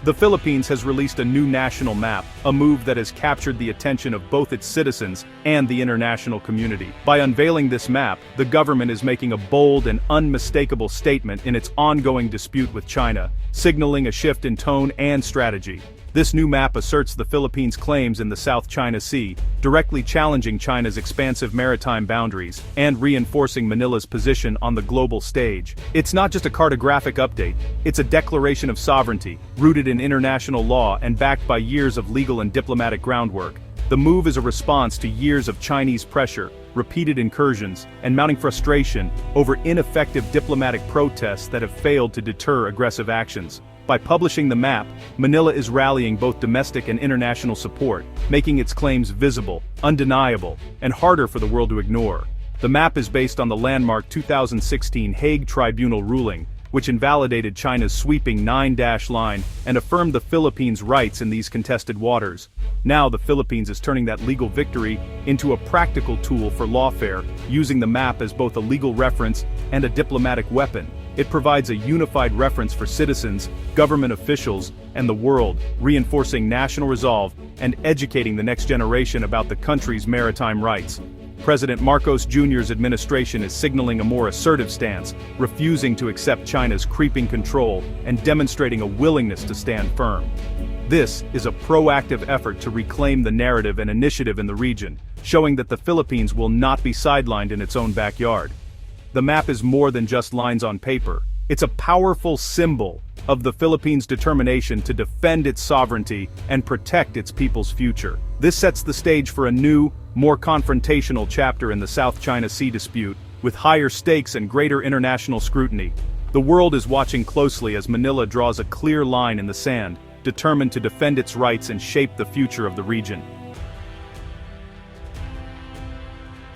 The Philippines has released a new national map, a move that has captured the attention of both its citizens and the international community. By unveiling this map, the government is making a bold and unmistakable statement in its ongoing dispute with China, signaling a shift in tone and strategy. This new map asserts the Philippines' claims in the South China Sea, directly challenging China's expansive maritime boundaries and reinforcing Manila's position on the global stage. It's not just a cartographic update, it's a declaration of sovereignty, rooted in international law and backed by years of legal and diplomatic groundwork. The move is a response to years of Chinese pressure, repeated incursions, and mounting frustration over ineffective diplomatic protests that have failed to deter aggressive actions. By publishing the map, Manila is rallying both domestic and international support, making its claims visible, undeniable, and harder for the world to ignore. The map is based on the landmark 2016 Hague Tribunal ruling, which invalidated China's sweeping 9-dash line and affirmed the Philippines' rights in these contested waters. Now the Philippines is turning that legal victory into a practical tool for lawfare, using the map as both a legal reference and a diplomatic weapon. It provides a unified reference for citizens, government officials, and the world, reinforcing national resolve and educating the next generation about the country's maritime rights. President Marcos Jr.'s administration is signaling a more assertive stance, refusing to accept China's creeping control and demonstrating a willingness to stand firm. This is a proactive effort to reclaim the narrative and initiative in the region, showing that the Philippines will not be sidelined in its own backyard. The map is more than just lines on paper. It's a powerful symbol of the Philippines' determination to defend its sovereignty and protect its people's future. This sets the stage for a new, more confrontational chapter in the South China Sea dispute, with higher stakes and greater international scrutiny. The world is watching closely as Manila draws a clear line in the sand, determined to defend its rights and shape the future of the region.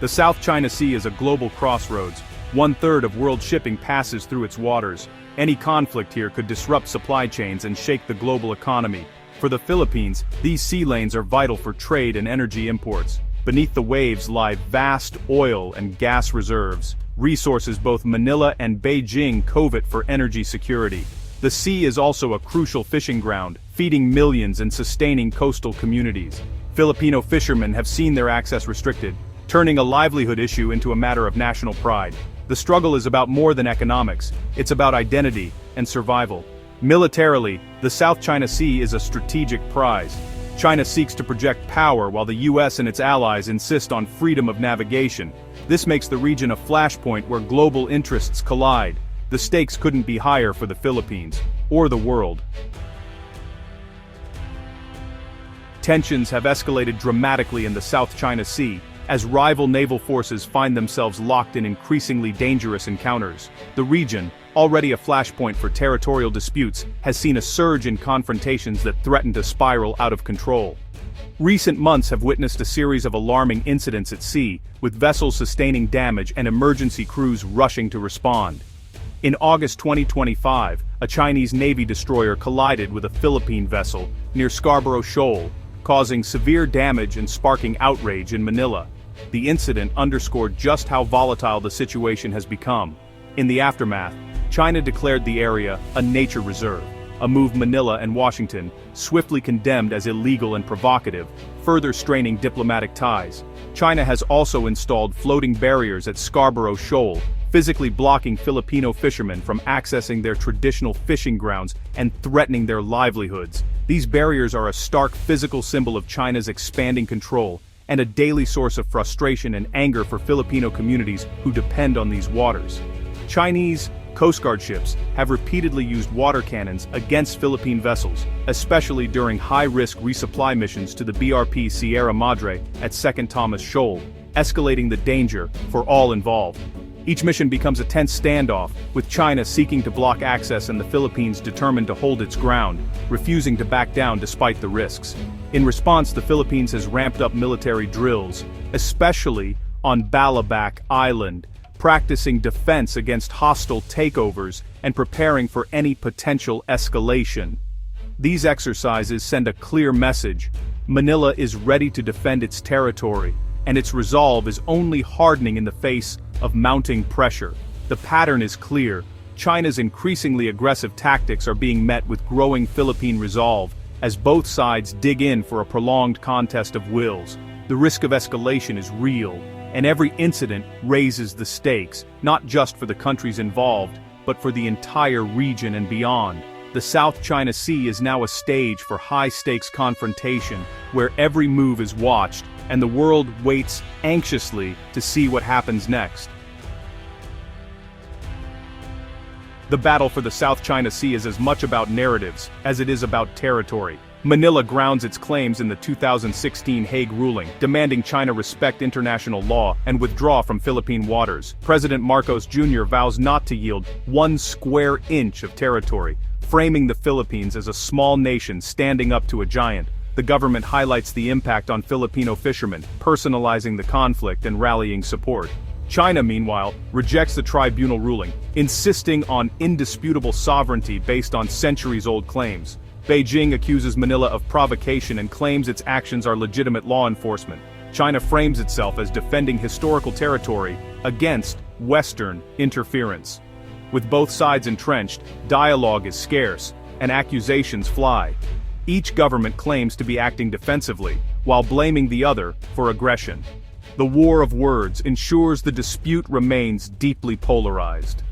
The South China Sea is a global crossroads. 1/3 of world shipping passes through its waters. Any conflict here could disrupt supply chains and shake the global economy. For the Philippines, these sea lanes are vital for trade and energy imports. Beneath the waves lie vast oil and gas reserves, resources both Manila and Beijing covet for energy security. The sea is also a crucial fishing ground, feeding millions and sustaining coastal communities. Filipino fishermen have seen their access restricted, turning a livelihood issue into a matter of national pride. The struggle is about more than economics, it's about identity and survival. Militarily, the South China Sea is a strategic prize. China seeks to project power while the US and its allies insist on freedom of navigation. This makes the region a flashpoint where global interests collide. The stakes couldn't be higher for the Philippines, or the world. Tensions have escalated dramatically in the South China Sea, as rival naval forces find themselves locked in increasingly dangerous encounters. The region, already a flashpoint for territorial disputes, has seen a surge in confrontations that threaten to spiral out of control. Recent months have witnessed a series of alarming incidents at sea, with vessels sustaining damage and emergency crews rushing to respond. In August 2025, a Chinese Navy destroyer collided with a Philippine vessel near Scarborough Shoal, causing severe damage and sparking outrage in Manila. The incident underscored just how volatile the situation has become. In the aftermath, China declared the area a nature reserve, a move Manila and Washington swiftly condemned as illegal and provocative, further straining diplomatic ties. China has also installed floating barriers at Scarborough Shoal, physically blocking Filipino fishermen from accessing their traditional fishing grounds and threatening their livelihoods. These barriers are a stark physical symbol of China's expanding control, and a daily source of frustration and anger for Filipino communities who depend on these waters. Chinese Coast Guard ships have repeatedly used water cannons against Philippine vessels, especially during high-risk resupply missions to the BRP Sierra Madre at 2nd Thomas Shoal, escalating the danger for all involved. Each mission becomes a tense standoff, with China seeking to block access and the Philippines determined to hold its ground, refusing to back down despite the risks. In response, the Philippines has ramped up military drills, especially on Balabac Island, practicing defense against hostile takeovers and preparing for any potential escalation. These exercises send a clear message: Manila is ready to defend its territory, and its resolve is only hardening in the face of mounting pressure. The pattern is clear: China's increasingly aggressive tactics are being met with growing Philippine resolve, as both sides dig in for a prolonged contest of wills. The risk of escalation is real, and every incident raises the stakes, not just for the countries involved, but for the entire region and beyond. The South China Sea is now a stage for high-stakes confrontation, where every move is watched, and the world waits anxiously to see what happens next. The battle for the South China Sea is as much about narratives as it is about territory. Manila grounds its claims in the 2016 Hague ruling, demanding China respect international law and withdraw from Philippine waters. President Marcos Jr. vows not to yield 1 square inch of territory, framing the Philippines as a small nation standing up to a giant. The government highlights the impact on Filipino fishermen, personalizing the conflict and rallying support. China, meanwhile, rejects the tribunal ruling, insisting on indisputable sovereignty based on centuries-old claims. Beijing accuses Manila of provocation and claims its actions are legitimate law enforcement. China frames itself as defending historical territory against Western interference. With both sides entrenched, dialogue is scarce, and accusations fly. Each government claims to be acting defensively, while blaming the other for aggression. The war of words ensures the dispute remains deeply polarized.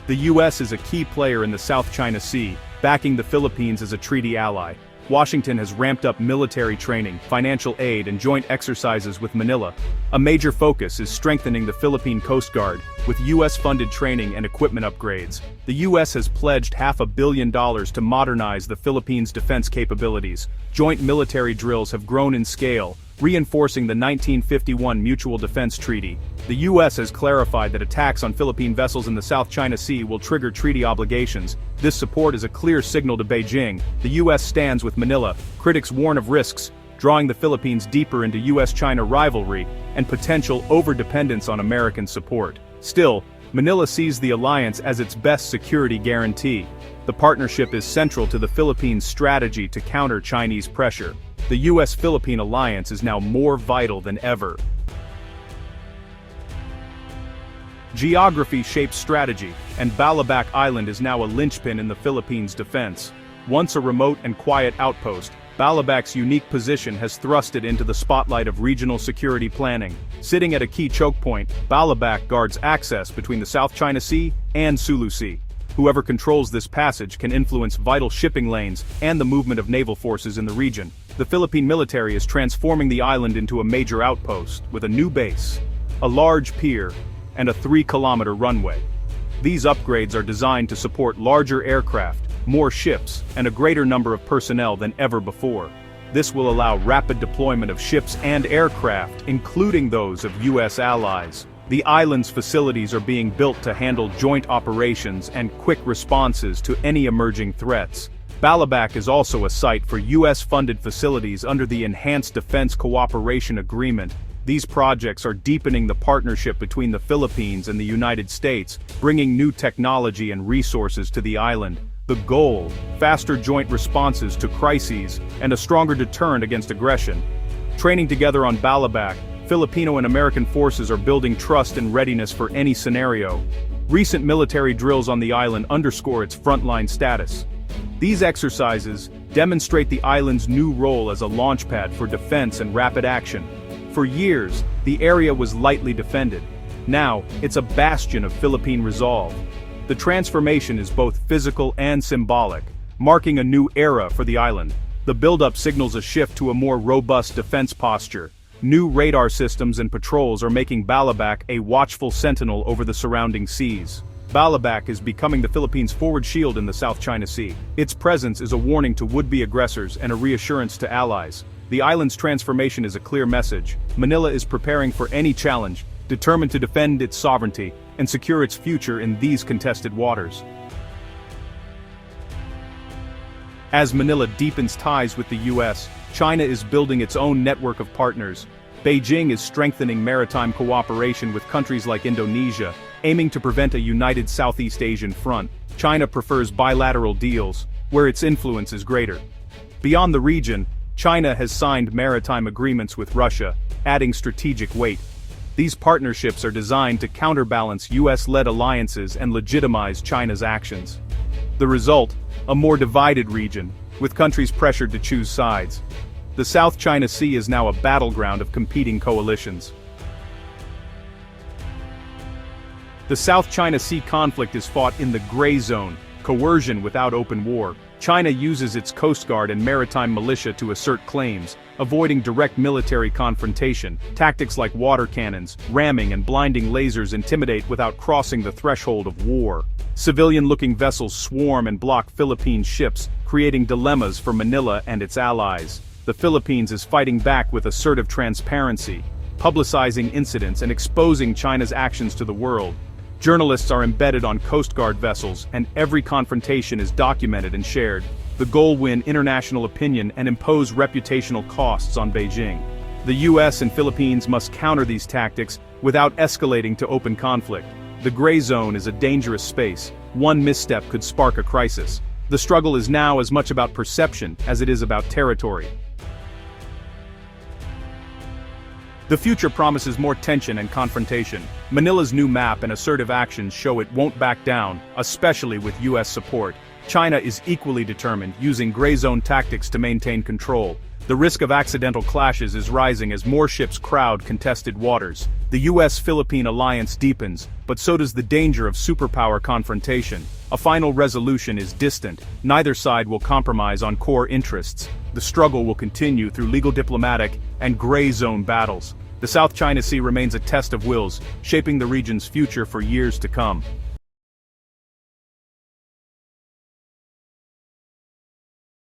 The U.S. is a key player in the South China Sea, backing the Philippines as a treaty ally. Washington has ramped up military training, financial aid, and joint exercises with Manila. A major focus is strengthening the Philippine Coast Guard, with U.S.-funded training and equipment upgrades. The U.S. has pledged $500 million to modernize the Philippines' defense capabilities. Joint military drills have grown in scale, reinforcing the 1951 Mutual Defense Treaty. The U.S. has clarified that attacks on Philippine vessels in the South China Sea will trigger treaty obligations. This support is a clear signal to Beijing. The U.S. stands with Manila. Critics warn of risks, drawing the Philippines deeper into U.S.-China rivalry and potential overdependence on American support. Still, Manila sees the alliance as its best security guarantee. The partnership is central to the Philippines' strategy to counter Chinese pressure. The U.S.-Philippine alliance is now more vital than ever. Geography shapes strategy, and Balabac Island is now a linchpin in the Philippines' defense. Once a remote and quiet outpost, Balabac's unique position has thrust it into the spotlight of regional security planning. Sitting at a key choke point, Balabac guards access between the South China Sea and Sulu Sea. Whoever controls this passage can influence vital shipping lanes and the movement of naval forces in the region. The Philippine military is transforming the island into a major outpost, with a new base, a large pier, and a 3-kilometer runway. These upgrades are designed to support larger aircraft, more ships, and a greater number of personnel than ever before. This will allow rapid deployment of ships and aircraft, including those of U.S. allies. The island's facilities are being built to handle joint operations and quick responses to any emerging threats. Balabac is also a site for U.S.-funded facilities under the Enhanced Defense Cooperation Agreement. These projects are deepening the partnership between the Philippines and the United States, bringing new technology and resources to the island. The goal: faster joint responses to crises and a stronger deterrent against aggression. Training together on Balabac, Filipino and American forces are building trust and readiness for any scenario. Recent military drills on the island underscore its frontline status. These exercises demonstrate the island's new role as a launchpad for defense and rapid action. For years, the area was lightly defended. Now, it's a bastion of Philippine resolve. The transformation is both physical and symbolic, marking a new era for the island. The buildup signals a shift to a more robust defense posture. New radar systems and patrols are making Balabac a watchful sentinel over the surrounding seas. Balabac is becoming the Philippines' forward shield in the South China Sea. Its presence is a warning to would-be aggressors and a reassurance to allies. The island's transformation is a clear message. Manila is preparing for any challenge, determined to defend its sovereignty and secure its future in these contested waters. As Manila deepens ties with the U.S., China is building its own network of partners. Beijing is strengthening maritime cooperation with countries like Indonesia, aiming to prevent a united Southeast Asian front. China prefers bilateral deals, where its influence is greater. Beyond the region, China has signed maritime agreements with Russia, adding strategic weight. These partnerships are designed to counterbalance US-led alliances and legitimize China's actions. The result, a more divided region, with countries pressured to choose sides. The South China Sea is now a battleground of competing coalitions. The South China Sea conflict is fought in the gray zone, coercion without open war. China uses its Coast Guard and maritime militia to assert claims, avoiding direct military confrontation. Tactics like water cannons, ramming and blinding lasers intimidate without crossing the threshold of war. Civilian-looking vessels swarm and block Philippine ships, creating dilemmas for Manila and its allies. The Philippines is fighting back with assertive transparency, publicizing incidents and exposing China's actions to the world. Journalists are embedded on Coast Guard vessels, and every confrontation is documented and shared. The goal: win international opinion and impose reputational costs on Beijing. The US and Philippines must counter these tactics without escalating to open conflict. The gray zone is a dangerous space. One misstep could spark a crisis. The struggle is now as much about perception as it is about territory. The future promises more tension and confrontation. Manila's new map and assertive actions show it won't back down, especially with US support. China is equally determined, using gray zone tactics to maintain control. The risk of accidental clashes is rising as more ships crowd contested waters. The US-Philippine alliance deepens, but so does the danger of superpower confrontation. A final resolution is distant. Neither side will compromise on core interests. The struggle will continue through legal, diplomatic, and gray zone battles. The South China Sea remains a test of wills, shaping the region's future for years to come.